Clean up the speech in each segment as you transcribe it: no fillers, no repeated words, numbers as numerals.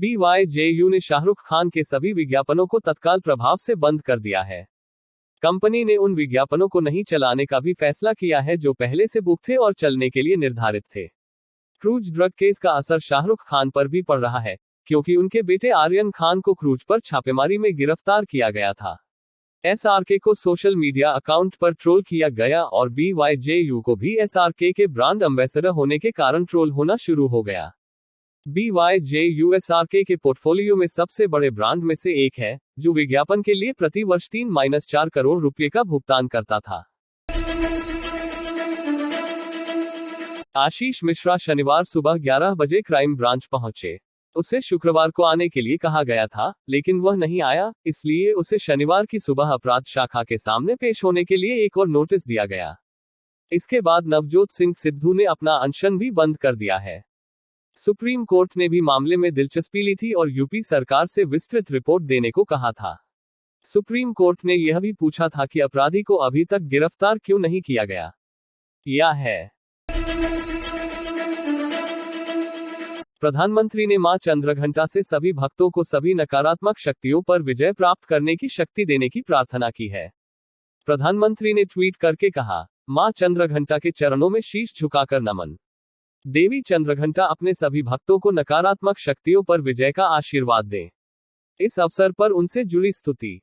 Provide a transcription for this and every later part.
BYJU ने शाहरुख खान के सभी विज्ञापनों को तत्काल प्रभाव से बंद कर दिया है। कंपनी ने उन विज्ञापनों को नहीं चलाने का भी फैसला किया है जो पहले से बुक थे और चलने के लिए निर्धारित थे। क्रूज ड्रग केस का असर शाहरुख खान पर भी पड़ रहा है, क्योंकि उनके बेटे आर्यन खान को क्रूज पर छापेमारी में गिरफ्तार किया गया था। SRK को सोशल मीडिया अकाउंट पर ट्रोल किया गया और BYJU को भी SRK के ब्रांड एम्बेसडर होने के कारण ट्रोल होना शुरू हो गया। BYJU SRK के पोर्टफोलियो में सबसे बड़े ब्रांड में से एक है, जो विज्ञापन के लिए प्रति वर्ष 3-4 करोड़ रुपए का भुगतान करता था। आशीष मिश्रा शनिवार सुबह 11 बजे क्राइम ब्रांच पहुंचे। उसे शुक्रवार को आने के लिए कहा गया था, लेकिन वह नहीं आया, इसलिए उसे शनिवार की सुबह अपराध शाखा के सामने पेश होने के लिए एक और नोटिस दिया गया। इसके बाद नवजोत सिंह सिद्धू ने अपना अनशन भी बंद कर दिया है। सुप्रीम कोर्ट ने भी मामले में दिलचस्पी ली थी और यूपी सरकार से विस्तृत रिपोर्ट देने को कहा था। सुप्रीम कोर्ट ने यह भी पूछा था कि अपराधी को अभी तक गिरफ्तार क्यों नहीं किया गया। यह है। प्रधानमंत्री ने मां चंद्रघंटा से सभी भक्तों को सभी नकारात्मक शक्तियों पर विजय प्राप्त करने की शक्ति देने की प्रार्थना की है। प्रधानमंत्री ने ट्वीट करके कहा, मां चंद्रघंटा के चरणों में शीश झुकाकर नमन। देवी चंद्रघंटा अपने सभी भक्तों को नकारात्मक शक्तियों पर विजय का आशीर्वाद दें। इस अवसर पर उनसे जुड़ी स्तुति।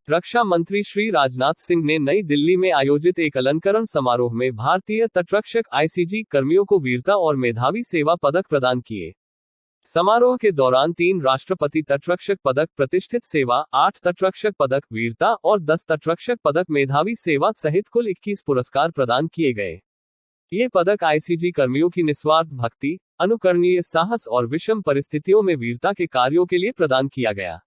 रक्षा मंत्री श्री राजनाथ सिंह ने नई दिल्ली में आयोजित एक अलंकरण समारोह में भारतीय तटरक्षक ICG कर्मियों को वीरता और मेधावी सेवा पदक प्रदान किए। समारोह के दौरान 3 राष्ट्रपति तटरक्षक पदक प्रतिष्ठित सेवा, 8 तटरक्षक पदक वीरता और 10 तटरक्षक पदक मेधावी सेवा सहित कुल 21 पुरस्कार प्रदान किए गए। ये पदक ICG कर्मियों की निस्वार्थ भक्ति, अनुकरणीय साहस और विषम परिस्थितियों में वीरता के कार्यों के लिए प्रदान किया गया।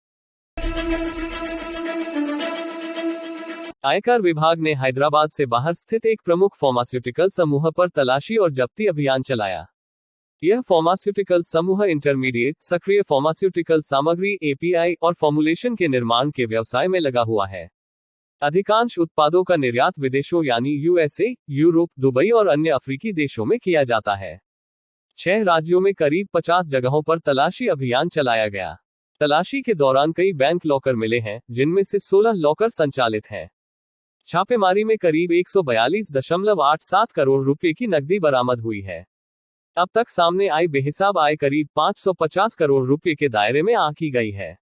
आयकर विभाग ने हैदराबाद से बाहर स्थित एक प्रमुख फार्मास्यूटिकल समूह पर तलाशी और जब्ती अभियान चलाया। यह फार्मास्यूटिकल समूह इंटरमीडिएट, सक्रिय फार्मास्यूटिकल सामग्री API और फॉर्मुलेशन के निर्माण के व्यवसाय में लगा हुआ है। अधिकांश उत्पादों का निर्यात विदेशों यानी USA, यूरोप, दुबई और अन्य अफ्रीकी देशों में किया जाता है। 6 राज्यों में करीब 50 जगहों पर तलाशी अभियान चलाया गया। तलाशी के दौरान कई बैंक लॉकर मिले हैं, जिनमें से 16 लॉकर संचालित हैं। छापेमारी में करीब 142.87 करोड़ रुपए की नकदी बरामद हुई है। अब तक सामने आई बेहिसाब आय करीब 550 करोड़ रुपए के दायरे में आंकी गई है।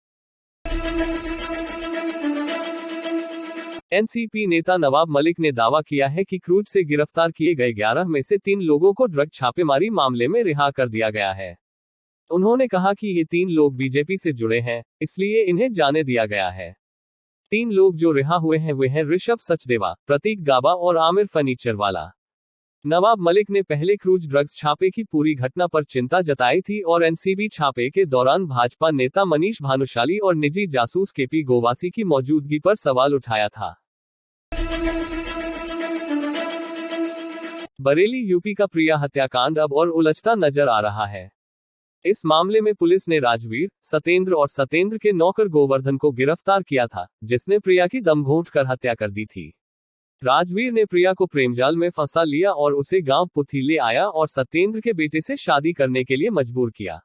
NCP नेता नवाब मलिक ने दावा किया है कि क्रूज से गिरफ्तार किए गए 11 में से 3 लोगों को ड्रग छापेमारी मामले में रिहा कर दिया गया है। उन्होंने कहा कि ये 3 लोग बीजेपी से जुड़े हैं, इसलिए इन्हें जाने दिया गया है। 3 लोग जो रिहा हुए हैं वे हैं ऋषभ सचदेवा, प्रतीक गाबा और आमिर फर्नीचरवाला। नवाब मलिक ने पहले क्रूज ड्रग्स छापे की पूरी घटना पर चिंता जताई थी और NCB छापे के दौरान भाजपा नेता मनीष भानुशाली और निजी जासूस KP गोवासी की मौजूदगी पर सवाल उठाया था। बरेली यूपी का प्रिया हत्याकांड अब और उलझता नजर आ रहा है। इस मामले में पुलिस ने राजवीर, सतेंद्र और सतेंद्र के नौकर गोवर्धन को गिरफ्तार किया था, जिसने प्रिया की दम घोंट कर हत्या कर दी थी। राजवीर ने प्रिया को प्रेमजाल में फंसा लिया और उसे गांव पुथी ले आया और सतेंद्र के बेटे से शादी करने के लिए मजबूर किया।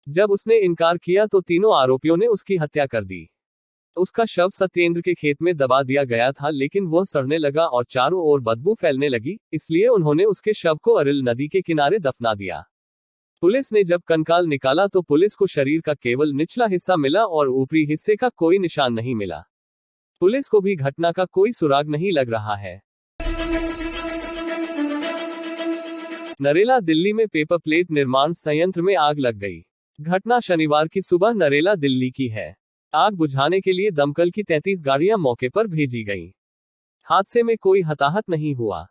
जब उसने इनकार किया तो तीनों आरोपियों ने उसकी हत्या कर दी। उसका शव सत्येंद्र के खेत में दबा दिया गया था, लेकिन वह सड़ने लगा और चारों ओर बदबू फैलने लगी, इसलिए उन्होंने उसके शव को अरिल नदी के किनारे दफना दिया। पुलिस ने जब कंकाल निकाला तो पुलिस को शरीर का केवल निचला हिस्सा मिला और ऊपरी हिस्से का कोई निशान नहीं मिला। पुलिस को भी घटना का कोई सुराग नहीं लग रहा है। नरेला दिल्ली में पेपर प्लेट निर्माण संयंत्र में आग लग गई। घटना शनिवार की सुबह नरेला दिल्ली की है। आग बुझाने के लिए दमकल की 33 गाड़ियां मौके पर भेजी गईं। हादसे में कोई हताहत नहीं हुआ।